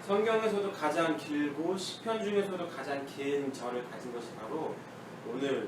성경에서도 가장 길고 시편 중에서도 가장 긴 절을 가진 것이 바로 오늘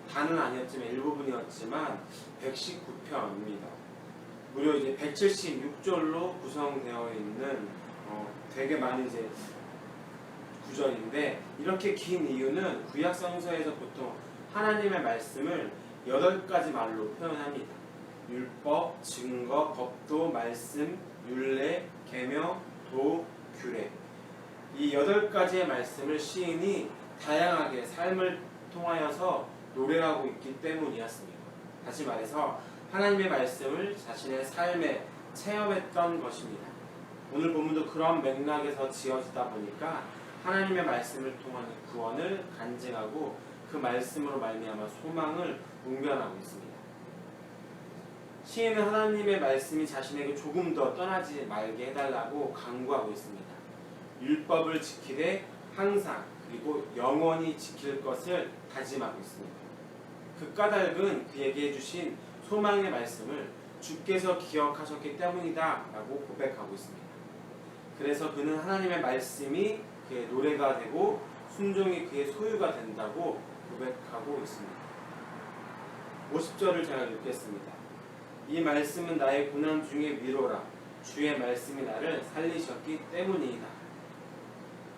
다는 아니었지만 일부분이었지만 119편입니다. 무려 이제 176절로 구성되어 있는 되게 많은 이제 구절인데, 이렇게 긴 이유는 구약 성서에서 보통 하나님의 말씀을 8가지 말로 표현합니다. 율법, 증거, 법도, 말씀, 율례, 계명, 도, 규례. 이 8가지의 말씀을 시인이 다양하게 삶을 통하여서 노래하고 있기 때문이었습니다. 다시 말해서 하나님의 말씀을 자신의 삶에 체험했던 것입니다. 오늘 본문도 그런 맥락에서 지어지다 보니까 하나님의 말씀을 통한 구원을 간증하고 그 말씀으로 말미암아 소망을 웅변하고 있습니다. 시인은 하나님의 말씀이 자신에게 조금 더 떠나지 말게 해달라고 간구하고 있습니다. 율법을 지키되 항상 그리고 영원히 지킬 것을 다짐하고 있습니다. 그 까닭은 그에게 해주신 소망의 말씀을 주께서 기억하셨기 때문이다 라고 고백하고 있습니다. 그래서 그는 하나님의 말씀이 그의 노래가 되고 순종이 그의 소유가 된다고 고백하고 있습니다. 50절을 제가 읽겠습니다. 이 말씀은 나의 고난 중에 위로라. 주의 말씀이 나를 살리셨기 때문이다.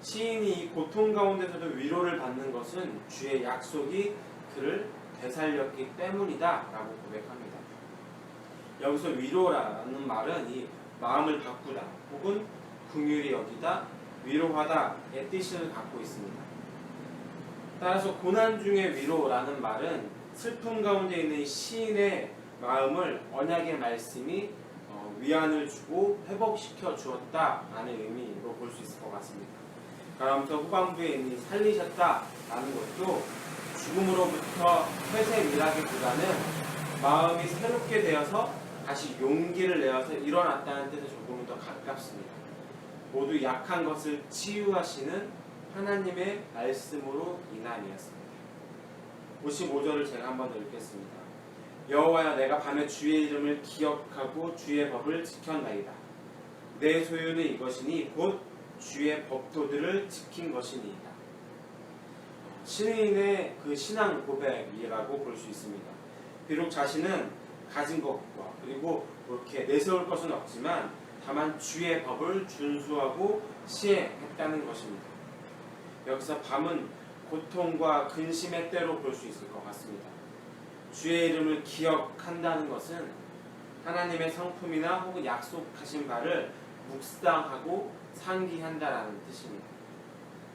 시인이 이 고통 가운데서도 위로를 받는 것은 주의 약속이 그를 되살렸기 때문이다 라고 고백합니다. 여기서 위로라는 말은 이 마음을 바꾸다 혹은 긍휼히 여기다, 위로하다의 뜻을 갖고 있습니다. 따라서 고난 중의 위로라는 말은 슬픔 가운데 있는 시인의 마음을 언약의 말씀이 위안을 주고 회복시켜 주었다라는 의미로 볼 수 있을 것 같습니다. 그러면서 후반부에 있는 살리셨다라는 것도 죽음으로부터 회생이라기보다는 마음이 새롭게 되어서 다시 용기를 내어서 일어났다는 뜻에 조금은 더 가깝습니다. 모두 약한 것을 치유하시는 하나님의 말씀으로 인함이었습니다. 55절을 제가 한번 더 읽겠습니다. 여호와여, 내가 밤에 주의 이름을 기억하고 주의 법을 지켰나이다. 내 소유는 이것이니 곧 주의 법도들을 지킨 것이니이다. 시인의 그 신앙 고백이라고 볼 수 있습니다. 비록 자신은 가진 것과 그리고 이렇게 내세울 것은 없지만 다만 주의 법을 준수하고 시행했다는 것입니다. 여기서 밤은 고통과 근심의 때로 볼 수 있을 것 같습니다. 주의 이름을 기억한다는 것은 하나님의 성품이나 혹은 약속하신 바를 묵상하고 상기한다라는 뜻입니다.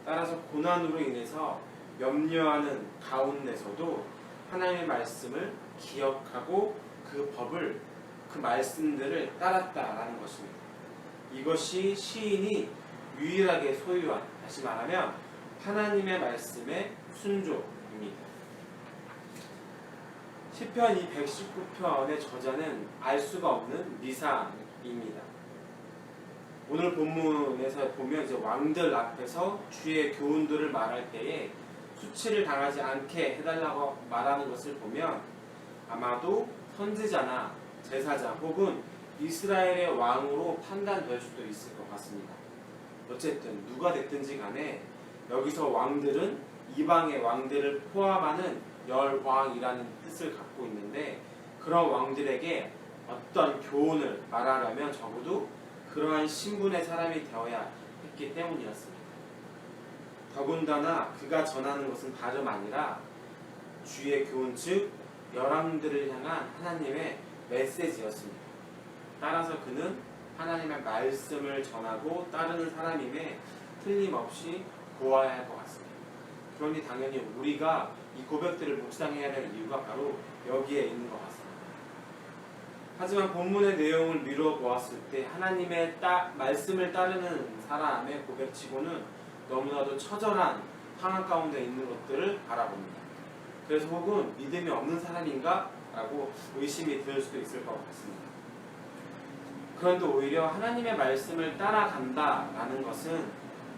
따라서 고난으로 인해서 염려하는 가운데서도 하나님의 말씀을 기억하고 그 법을, 그 말씀들을 따랐다라는 것입니다. 이것이 시인이 유일하게 소유한, 다시 말하면 하나님의 말씀의 순종입니다. 시편 이 119편의 저자는 알 수가 없는 미사입니다. 오늘 본문에서 보면 이제 왕들 앞에서 주의 교훈들을 말할 때에 수치를 당하지 않게 해달라고 말하는 것을 보면 아마도 선지자나 제사장 혹은 이스라엘의 왕으로 판단될 수도 있을 것 같습니다. 어쨌든 누가 됐든지 간에 여기서 왕들은 이방의 왕들을 포함하는 열왕이라는 뜻을 갖고 있는데, 그런 왕들에게 어떤 교훈을 말하려면 적어도 그러한 신분의 사람이 되어야 했기 때문이었습니다. 더군다나 그가 전하는 것은 다름 아니라 주의 교훈, 즉 열왕들을 향한 하나님의 메시지였습니다. 따라서 그는 하나님의 말씀을 전하고 따르는 사람임에 틀림없이 보아야 할 것 같습니다. 그러니 당연히 우리가 이 고백들을 묵상해야 할 이유가 바로 여기에 있는 것 같습니다. 하지만 본문의 내용을 미루어 보았을 때 하나님의 말씀을 따르는 사람의 고백치고는 너무나도 처절한 상황 가운데 있는 것들을 바라봅니다. 그래서 혹은 믿음이 없는 사람인가? 라고 의심이 들 수도 있을 것 같습니다. 그런데 오히려 하나님의 말씀을 따라간다라는 것은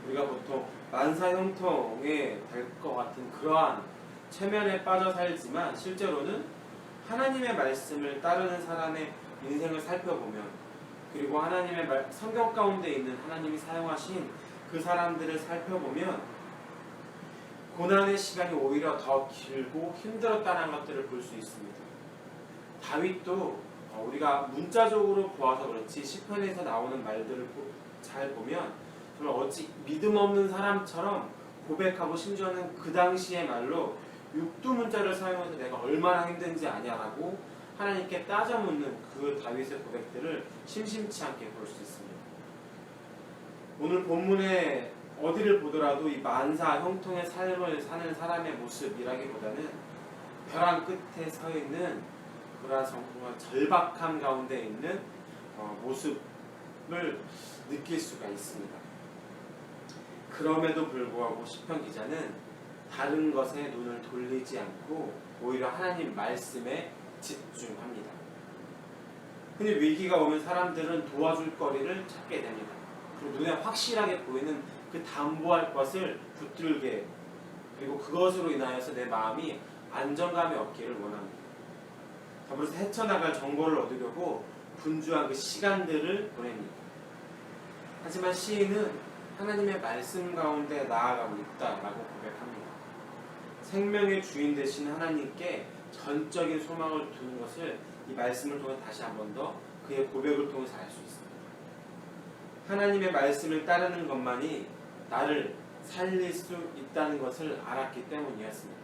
우리가 보통 만사형통에 될 것 같은 그러한 체면에 빠져 살지만, 실제로는 하나님의 말씀을 따르는 사람의 인생을 살펴보면, 그리고 하나님의 성경 가운데 있는 하나님이 사용하신 그 사람들을 살펴보면 고난의 시간이 오히려 더 길고 힘들었다는 것들을 볼 수 있습니다. 다윗도 우리가 문자적으로 보아서 그렇지 시편에서 나오는 말들을 잘 보면 정말 어찌 믿음 없는 사람처럼 고백하고 심지어는 그 당시의 말로 육두문자를 사용해서 내가 얼마나 힘든지 아냐라고 하나님께 따져 묻는 그 다윗의 고백들을 심심치 않게 볼 수 있습니다. 오늘 본문에 어디를 보더라도 이 만사 형통의 삶을 사는 사람의 모습이라기보다는 벼랑 끝에 서 있는 그러한 정말 절박함 가운데 있는 모습을 느낄 수가 있습니다. 그럼에도 불구하고 시편 기자는 다른 것에 눈을 돌리지 않고 오히려 하나님 말씀에 집중합니다. 흔히 위기가 오면 사람들은 도와줄 거리를 찾게 됩니다. 그리고 눈에 확실하게 보이는 그 담보할 것을 붙들게, 그리고 그것으로 인하여서 내 마음이 안정감이 얻기를 원합니다. 더불어서 헤쳐나갈 정보를 얻으려고 분주한 그 시간들을 보냅니다. 하지만 시인은 하나님의 말씀 가운데 나아가고 있다라고 고백합니다. 생명의 주인 되신 하나님께 전적인 소망을 두는 것을 이 말씀을 통해 다시 한 번 더 그의 고백을 통해서 알 수 있습니다. 하나님의 말씀을 따르는 것만이 나를 살릴 수 있다는 것을 알았기 때문이었습니다.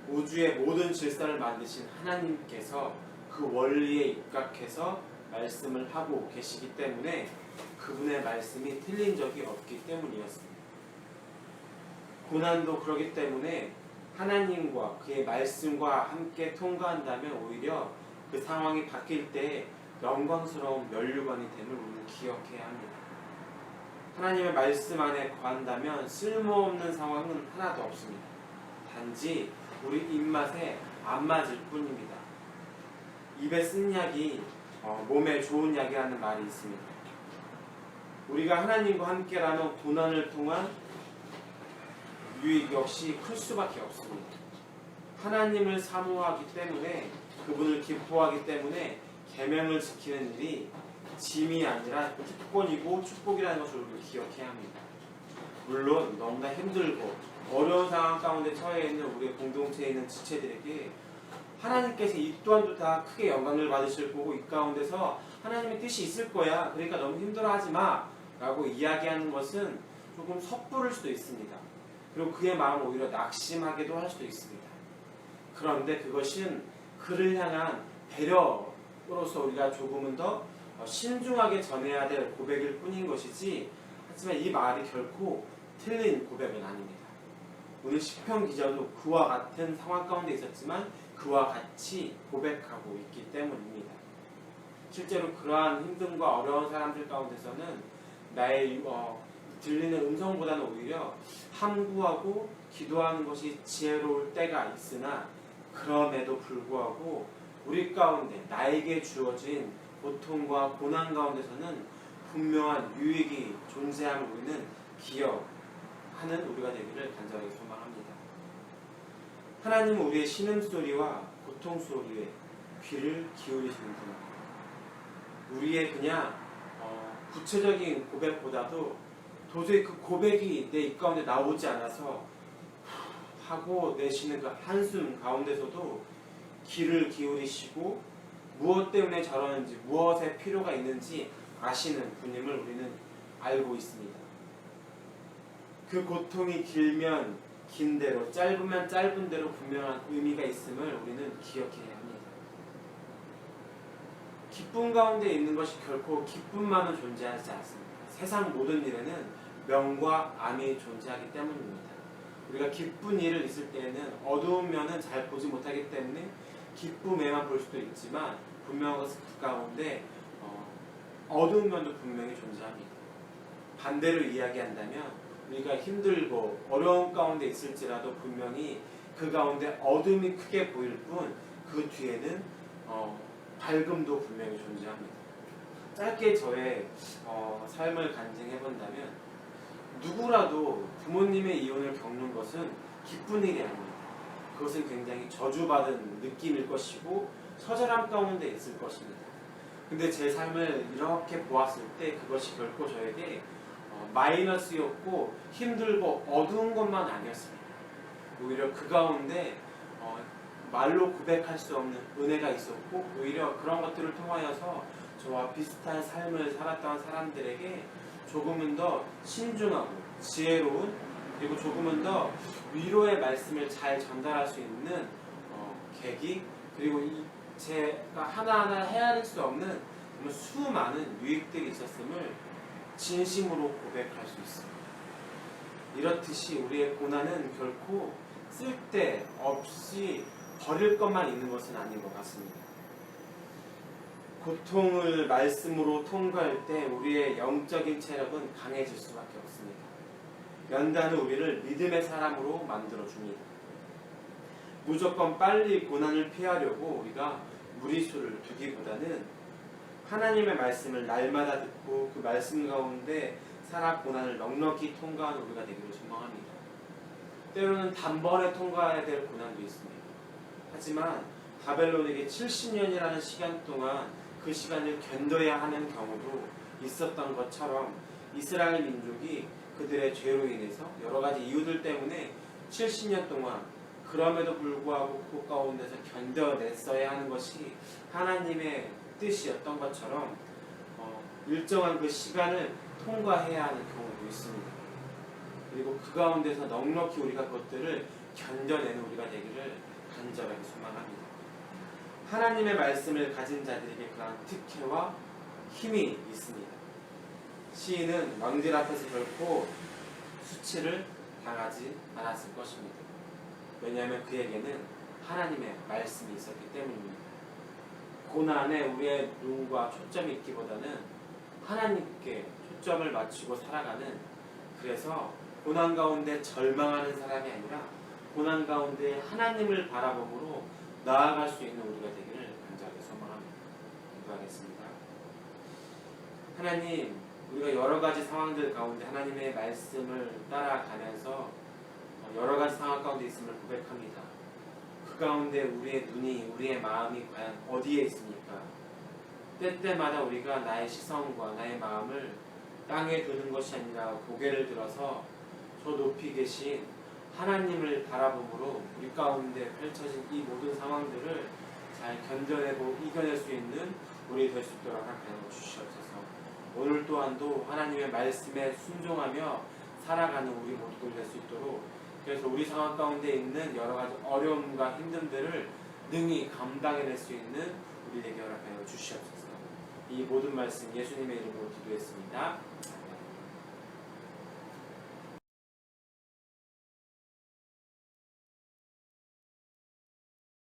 우주의 모든 질서를 만드신 하나님께서 그 원리에 입각해서 말씀을 하고 계시기 때문에 그분의 말씀이 틀린 적이 없기 때문이었습니다. 고난도 그러기 때문에 하나님과 그의 말씀과 함께 통과한다면 오히려 그 상황이 바뀔 때 영광스러운 면류관이 됨을 우리는 기억해야 합니다. 하나님의 말씀 안에 거한다면 쓸모없는 상황은 하나도 없습니다. 단지 우리 입맛에 안 맞을 뿐입니다. 입에 쓴 약이 몸에 좋은 약이라는 말이 있습니다. 우리가 하나님과 함께라면 고난을 통한 유익 역시 클 수밖에 없습니다. 하나님을 사모하기 때문에, 그분을 기뻐하기 때문에 계명을 지키는 일이 짐이 아니라 특권이고 축복이라는 것을 우리가 기억해야 합니다. 물론 너무나 힘들고 어려운 상황 가운데 처해 있는 우리의 공동체에 있는 지체들에게 하나님께서 이 또한도 다 크게 영광을 받으실 거고 이 가운데서 하나님의 뜻이 있을 거야, 그러니까 너무 힘들어하지 마 라고 이야기하는 것은 조금 섣부를 수도 있습니다. 그리고 그의 마음을 오히려 낙심하게도 할 수도 있습니다. 그런데 그것은 그를 향한 배려로서 우리가 조금은 더 신중하게 전해야 될 고백일 뿐인 것이지, 하지만 이 말이 결코 틀린 고백은 아닙니다. 오늘 시편 기자도 그와 같은 상황 가운데 있었지만 그와 같이 고백하고 있기 때문입니다. 실제로 그러한 힘듦과 어려운 사람들 가운데서는 나의 들리는 음성보다는 오히려 함구하고 기도하는 것이 지혜로울 때가 있으나, 그럼에도 불구하고 우리 가운데 나에게 주어진 고통과 고난 가운데서는 분명한 유익이 존재함을 우리는 기억하는 우리가 되기를 간절하게 소망합니다. 하나님은 우리의 신음소리와 고통소리에 귀를 기울이시는 분입니다. 우리의 그냥 구체적인 고백보다도 도저히 그 고백이 내 입 가운데 나오지 않아서 하고 내쉬는 그 한숨 가운데서도 귀를 기울이시고 무엇 때문에 저러는지, 무엇에 필요가 있는지 아시는 분임을 우리는 알고 있습니다. 그 고통이 길면 긴 대로, 짧으면 짧은 대로 분명한 의미가 있음을 우리는 기억해야 합니다. 기쁨 가운데 있는 것이 결코 기쁨만은 존재하지 않습니다. 세상 모든 일에는 명과 암이 존재하기 때문입니다. 우리가 기쁜 일을 있을 때에는 어두운 면은 잘 보지 못하기 때문에 기쁨에만 볼 수도 있지만, 분명한 것은 그 가운데 어두운 면도 분명히 존재합니다. 반대로 이야기한다면 우리가 힘들고 어려운 가운데 있을지라도 분명히 그 가운데 어둠이 크게 보일 뿐 그 뒤에는 밝음도 분명히 존재합니다. 짧게 저의 삶을 간증해본다면, 누구라도 부모님의 이혼을 겪는 것은 기쁜 일이 아닙니다. 그것은 굉장히 저주받은 느낌일 것이고 처절함 가운데 있을 것입니다. 근데 제 삶을 이렇게 보았을 때 그것이 결코 저에게 마이너스였고 힘들고 어두운 것만 아니었습니다. 오히려 그 가운데 말로 고백할 수 없는 은혜가 있었고 오히려 그런 것들을 통하여서 저와 비슷한 삶을 살았던 사람들에게 조금은 더 신중하고 지혜로운 그리고 조금은 더 위로의 말씀을 잘 전달할 수 있는 계기 그리고 제가 하나하나 헤아릴 수 없는 수많은 유익들이 있었음을 진심으로 고백할 수 있습니다. 이렇듯이 우리의 고난은 결코 쓸데없이 버릴 것만 있는 것은 아닌 것 같습니다. 고통을 말씀으로 통과할 때 우리의 영적인 체력은 강해질 수밖에 없습니다. 연단은 우리를 믿음의 사람으로 만들어줍니다. 무조건 빨리 고난을 피하려고 우리가 무리수를 두기보다는 하나님의 말씀을 날마다 듣고 그 말씀 가운데 살아 고난을 넉넉히 통과하는 우리가 되기를 소망합니다. 때로는 단번에 통과해야 될 고난도 있습니다. 하지만 바벨론에게 70년이라는 시간 동안 그 시간을 견뎌야 하는 경우도 있었던 것처럼 이스라엘 민족이 그들의 죄로 인해서 여러 가지 이유들 때문에 70년 동안 그럼에도 불구하고 그 가운데서 견뎌냈어야 하는 것이 하나님의 뜻이었던 것처럼 일정한 그 시간을 통과해야 하는 경우도 있습니다. 그리고 그 가운데서 넉넉히 우리가 그것들을 견뎌내는 우리가 되기를 간절하게 소망합니다. 하나님의 말씀을 가진 자들에게 그러한 특혜와 힘이 있습니다. 시인은 왕들 앞에서 결코 수치를 당하지 않았을 것입니다. 왜냐하면 그에게는 하나님의 말씀이 있었기 때문입니다. 고난에 우리의 눈과 초점이 있기보다는 하나님께 초점을 맞추고 살아가는, 그래서 고난 가운데 절망하는 사람이 아니라 고난 가운데 하나님을 바라봄으로 나아갈 수 있는 우리가 되기를 간절하게 소망합니다. 기도하겠습니다. 하나님, 우리가 여러 가지 상황들 가운데 하나님의 말씀을 따라가면서 여러 가지 상황 가운데 있음을 고백합니다. 그 가운데 우리의 눈이, 우리의 마음이 과연 어디에 있습니까? 때때마다 우리가 나의 시선과 나의 마음을 땅에 두는 것이 아니라 고개를 들어서 저 높이 계신 하나님을 바라봄으로 우리 가운데 펼쳐진 이 모든 상황들을 잘 견뎌내고 이겨낼 수 있는 우리 될 수 있도록 하나님 주시옵소서. 오늘 또한도 하나님의 말씀에 순종하며 살아가는 우리 모두들 될 수 있도록, 그래서 우리 상황 가운데 있는 여러 가지 어려움과 힘듦들을 능히 감당해낼 수 있는 우리에게 허락하여 주시옵소서. 이 모든 말씀 예수님의 이름으로 기도했습니다.